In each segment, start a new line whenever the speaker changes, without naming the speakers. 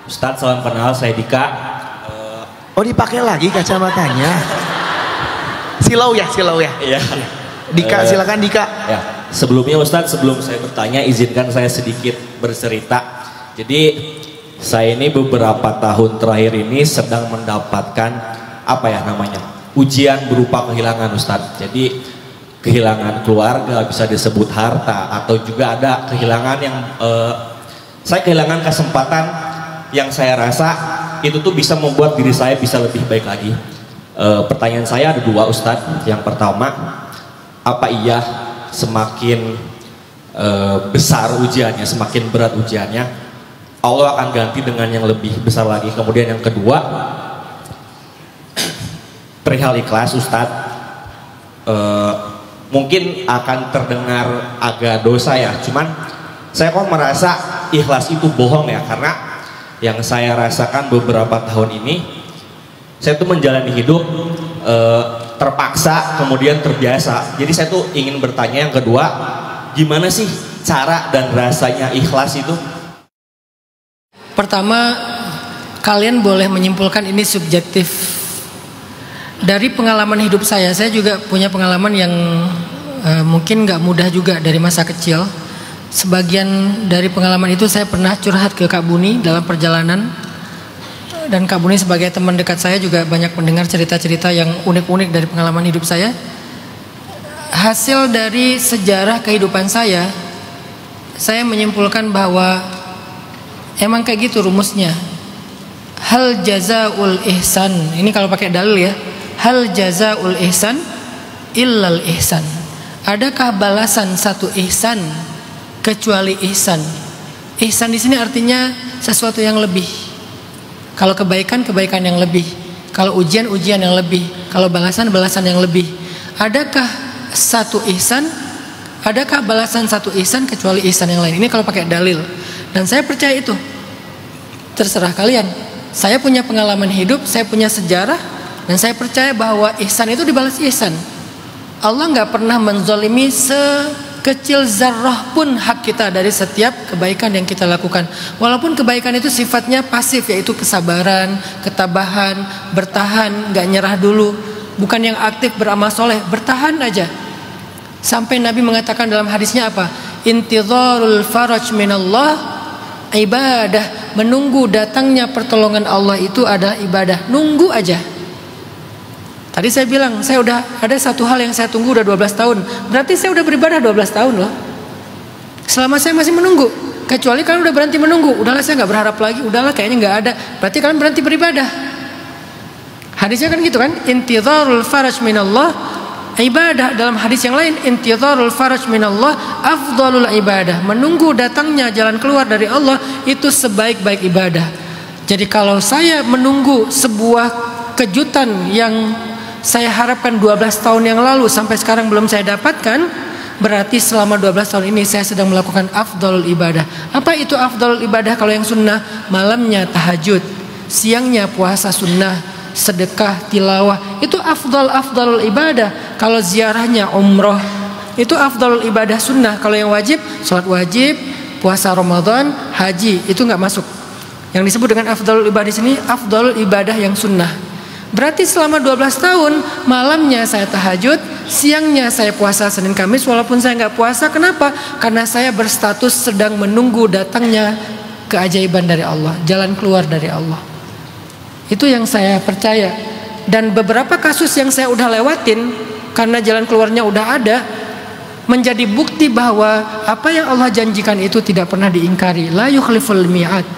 Ustadz, salam kenal, saya Dika.
Oh, dipakai lagi kacamatanya. Silau ya.
Iya.
Dika, silakan Dika.
Ya, sebelumnya Ustadz, sebelum saya bertanya, izinkan saya sedikit bercerita. Jadi saya ini beberapa tahun terakhir ini sedang mendapatkan ujian berupa kehilangan, Ustadz. Jadi kehilangan keluarga, bisa disebut harta, atau juga ada kehilangan yang saya kehilangan kesempatan yang saya rasa itu tuh bisa membuat diri saya bisa lebih baik lagi. Pertanyaan saya ada dua, Ustadz. Yang pertama, apa iya semakin besar ujiannya, semakin berat ujiannya, Allah akan ganti dengan yang lebih besar lagi? Kemudian yang kedua, perihal ikhlas, Ustadz. Mungkin akan terdengar agak dosa ya, cuman saya kok merasa ikhlas itu bohong ya, karena yang saya rasakan beberapa tahun ini, saya tuh menjalani hidup terpaksa kemudian terbiasa. Jadi saya tuh ingin bertanya yang kedua, gimana sih cara dan rasanya ikhlas itu?
Pertama, kalian boleh menyimpulkan ini subjektif. Dari pengalaman hidup saya juga punya pengalaman yang mungkin gak mudah juga dari masa kecil. Sebagian dari pengalaman itu saya pernah curhat ke Kak Buni dalam perjalanan. Dan Kak Buni sebagai teman dekat saya juga banyak mendengar cerita-cerita yang unik-unik dari pengalaman hidup saya. Hasil dari sejarah kehidupan saya menyimpulkan bahwa emang kayak gitu rumusnya. Hal jazaul ihsan, ini kalau pakai dalil ya. Hal jazaul ihsan illal ihsan. Adakah balasan satu ihsan kecuali ihsan? Ihsan di sini artinya sesuatu yang lebih. Kalau kebaikan yang lebih. Kalau ujian yang lebih. Kalau balasan yang lebih. Adakah satu ihsan? Adakah balasan satu ihsan kecuali ihsan yang lain? Ini kalau pakai dalil. Dan saya percaya itu. Terserah kalian. Saya punya pengalaman hidup, saya punya sejarah, dan saya percaya bahwa ihsan itu dibalas ihsan. Allah nggak pernah menzalimi sekecil zarrah pun hak kita dari setiap kebaikan yang kita lakukan. Walaupun kebaikan itu sifatnya pasif, yaitu kesabaran, ketabahan, bertahan, nggak nyerah dulu. Bukan yang aktif beramal soleh, bertahan aja. Sampai Nabi mengatakan dalam hadisnya apa? Intidharul faraj minallah ibadah. Menunggu datangnya pertolongan Allah itu adalah ibadah. Nunggu aja. Tadi saya bilang, saya udah ada satu hal yang saya tunggu udah 12 tahun. Berarti saya udah beribadah 12 tahun loh. Selama saya masih menunggu. Kecuali kalian udah berhenti menunggu. Udahlah, saya gak berharap lagi. Udahlah, kayaknya gak ada. Berarti kalian berhenti beribadah. Hadisnya kan gitu kan. Intidharul faraj minallah ibadah. Dalam hadis yang lain, intidharul faraj minallah afdalul ibadah. Menunggu datangnya jalan keluar dari Allah itu sebaik-baik ibadah. Jadi kalau saya menunggu sebuah kejutan yang saya harapkan 12 tahun yang lalu sampai sekarang belum saya dapatkan, berarti selama 12 tahun ini saya sedang melakukan afdalul ibadah. Apa itu afdalul ibadah? Kalau yang sunnah, malamnya tahajud, siangnya puasa sunnah, sedekah, tilawah, itu afdalul ibadah. Kalau ziarahnya umroh, itu afdalul ibadah sunnah. Kalau yang wajib, sholat wajib, puasa Ramadan, haji, itu nggak masuk. Yang disebut dengan afdalul ibadah di sini afdalul ibadah yang sunnah. Berarti selama 12 tahun malamnya saya tahajud, siangnya saya puasa Senin Kamis. Walaupun saya nggak puasa, kenapa? Karena saya berstatus sedang menunggu datangnya keajaiban dari Allah, jalan keluar dari Allah. Itu yang saya percaya. Dan beberapa kasus yang saya udah lewatin, karena jalan keluarnya udah ada, menjadi bukti bahwa apa yang Allah janjikan itu tidak pernah diingkari. La yukhliful mi'ad.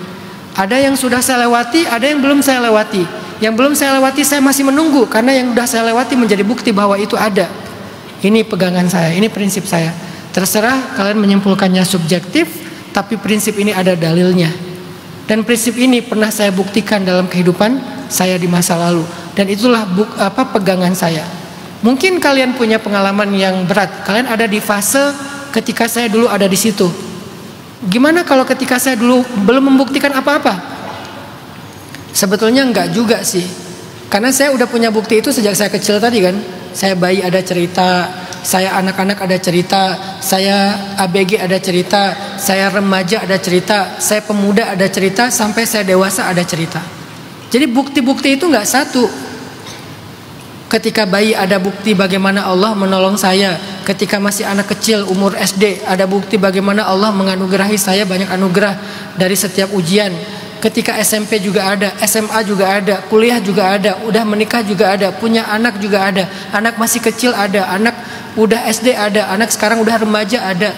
Ada yang sudah saya lewati, ada yang belum saya lewati. Yang belum saya lewati saya masih menunggu, karena yang sudah saya lewati menjadi bukti bahwa itu ada. Ini pegangan saya, ini prinsip saya. Terserah kalian menyimpulkannya subjektif, tapi prinsip ini ada dalilnya. Dan prinsip ini pernah saya buktikan dalam kehidupan saya di masa lalu. Dan itulah pegangan saya. Mungkin kalian punya pengalaman yang berat. Kalian ada di fase ketika saya dulu ada di situ. Gimana kalau ketika saya dulu belum membuktikan apa-apa? Sebetulnya enggak juga sih. Karena saya udah punya bukti itu sejak saya kecil tadi kan. Saya bayi ada cerita, saya anak-anak ada cerita, saya ABG ada cerita, saya remaja ada cerita, saya pemuda ada cerita, sampai saya dewasa ada cerita. Jadi bukti-bukti itu nggak satu. Ketika bayi ada bukti bagaimana Allah menolong saya. Ketika masih anak kecil umur SD ada bukti bagaimana Allah menganugerahi saya banyak anugerah dari setiap ujian. Ketika SMP juga ada, SMA juga ada, kuliah juga ada, udah menikah juga ada, punya anak juga ada, anak masih kecil ada, anak udah SD ada, anak sekarang udah remaja ada.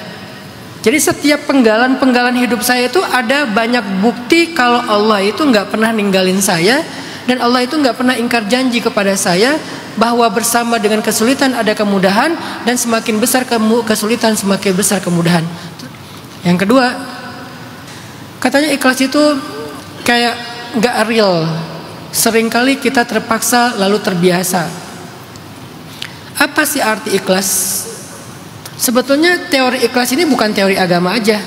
Jadi setiap penggalan-penggalan hidup saya itu ada banyak bukti kalau Allah itu nggak pernah ninggalin saya, dan Allah itu nggak pernah ingkar janji kepada saya bahwa bersama dengan kesulitan ada kemudahan, dan semakin besar kesulitan semakin besar kemudahan. Yang kedua, katanya ikhlas itu kayak nggak real. Seringkali kita terpaksa lalu terbiasa. Apa sih arti ikhlas? Sebetulnya teori ikhlas ini bukan teori agama aja.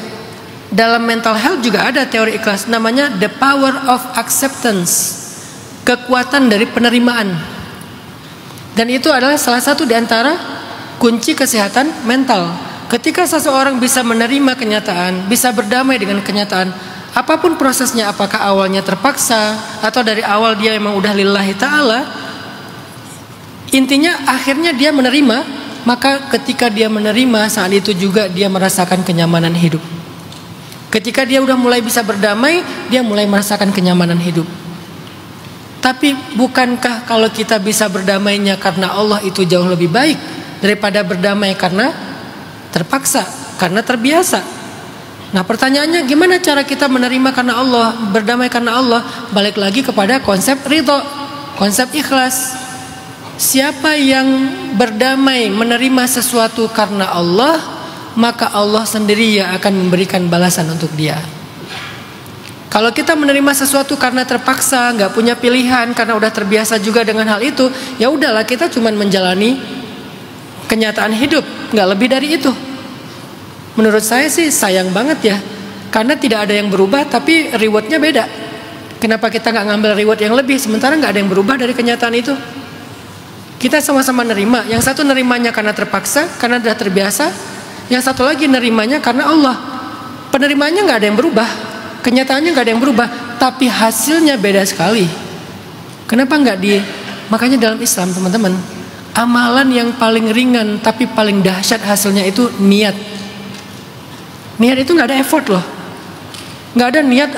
Dalam mental health juga ada teori ikhlas, namanya the power of acceptance, kekuatan dari penerimaan. Dan itu adalah salah satu di antara kunci kesehatan mental. Ketika seseorang bisa menerima kenyataan, bisa berdamai dengan kenyataan, apapun prosesnya, apakah awalnya terpaksa atau dari awal dia memang udah lillahi ta'ala, intinya akhirnya dia menerima. Maka ketika dia menerima, saat itu juga dia merasakan kenyamanan hidup. Ketika dia udah mulai bisa berdamai, dia mulai merasakan kenyamanan hidup. Tapi bukankah kalau kita bisa berdamainya karena Allah itu jauh lebih baik daripada berdamai karena terpaksa, karena terbiasa? Nah, pertanyaannya, gimana cara kita menerima karena Allah, berdamai karena Allah? Balik lagi kepada konsep ridho, konsep ikhlas. Siapa yang berdamai menerima sesuatu karena Allah, maka Allah sendiri yang akan memberikan balasan untuk dia. Kalau kita menerima sesuatu karena terpaksa, nggak punya pilihan, karena udah terbiasa juga dengan hal itu, ya udahlah, kita cuma menjalani kenyataan hidup, nggak lebih dari itu. Menurut saya sih sayang banget ya, karena tidak ada yang berubah tapi rewardnya beda. Kenapa kita nggak ngambil reward yang lebih, sementara nggak ada yang berubah dari kenyataan itu? Kita sama-sama nerima. Yang satu nerimanya karena terpaksa, karena sudah terbiasa. Yang satu lagi nerimanya karena Allah. Penerimanya nggak ada yang berubah, kenyataannya nggak ada yang berubah, tapi hasilnya beda sekali. Kenapa nggak makanya dalam Islam, teman-teman, amalan yang paling ringan tapi paling dahsyat hasilnya itu niat. Niat itu nggak ada effort loh. Nggak ada niat.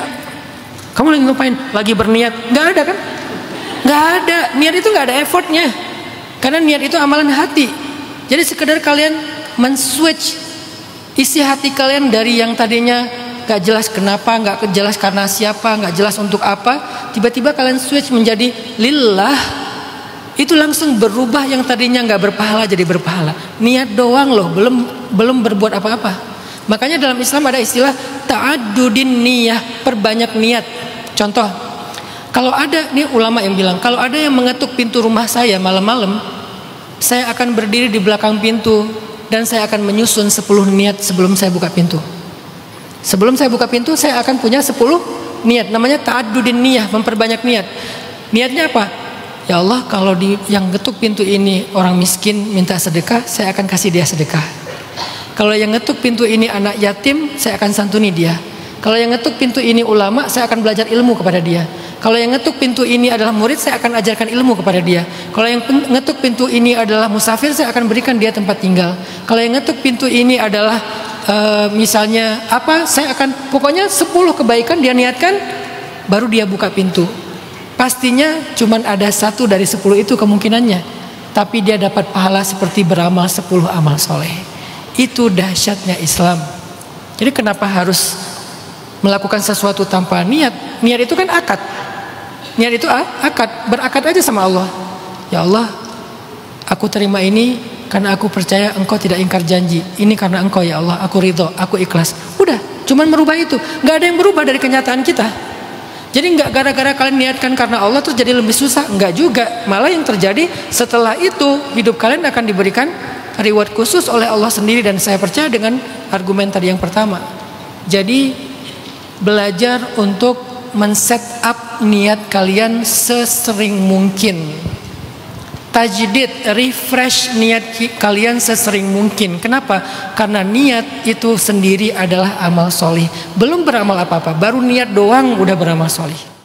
Kamu lagi ngapain? Lagi berniat? Nggak ada kan? Nggak ada. Niat itu nggak ada effortnya. Karena niat itu amalan hati. Jadi sekedar kalian men-switch isi hati kalian dari yang tadinya gak jelas kenapa, gak jelas karena siapa, gak jelas untuk apa, tiba-tiba kalian switch menjadi lillah. Itu langsung berubah yang tadinya gak berpahala jadi berpahala. Niat doang loh, belum berbuat apa-apa. Makanya dalam Islam ada istilah ta'addudin niyah, perbanyak niat. Contoh, kalau ada, ini ulama yang bilang, kalau ada yang mengetuk pintu rumah saya malam-malam, saya akan berdiri di belakang pintu dan saya akan menyusun 10 niat sebelum saya buka pintu. Sebelum saya buka pintu, saya akan punya 10 niat. Namanya ta'addudin niyah, memperbanyak niat. Niatnya apa? Ya Allah, kalau yang ngetuk pintu ini orang miskin minta sedekah, saya akan kasih dia sedekah. Kalau yang ngetuk pintu ini anak yatim, saya akan santuni dia. Kalau yang ngetuk pintu ini ulama, saya akan belajar ilmu kepada dia. Kalau yang ngetuk pintu ini adalah murid, saya akan ajarkan ilmu kepada dia. Kalau yang ngetuk pintu ini adalah musafir, saya akan berikan dia tempat tinggal. Kalau yang ngetuk pintu ini adalah misalnya apa, saya akan, pokoknya 10 kebaikan dia niatkan, baru dia buka pintu. Pastinya cuman ada 1 dari 10 itu kemungkinannya, tapi dia dapat pahala seperti beramal 10 amal soleh. Itu dahsyatnya Islam. Jadi kenapa harus melakukan sesuatu tanpa niat? Niat itu kan akad. Niat itu akad, berakad aja sama Allah. Ya Allah, aku terima ini karena aku percaya Engkau tidak ingkar janji. Ini karena Engkau ya Allah, aku ridho, aku ikhlas. Udah, cuman merubah itu. Gak ada yang berubah dari kenyataan kita. Jadi gak gara-gara kalian niatkan karena Allah terus jadi lebih susah. Enggak juga. Malah yang terjadi setelah itu, hidup kalian akan diberikan reward khusus oleh Allah sendiri. Dan saya percaya dengan argumen tadi yang pertama. Jadi belajar untuk men-set up niat kalian sesering mungkin. tajdid, refresh niat kalian sesering mungkin. Kenapa? Karena niat itu sendiri adalah amal solih. Belum beramal apa-apa, baru niat doang udah beramal solih.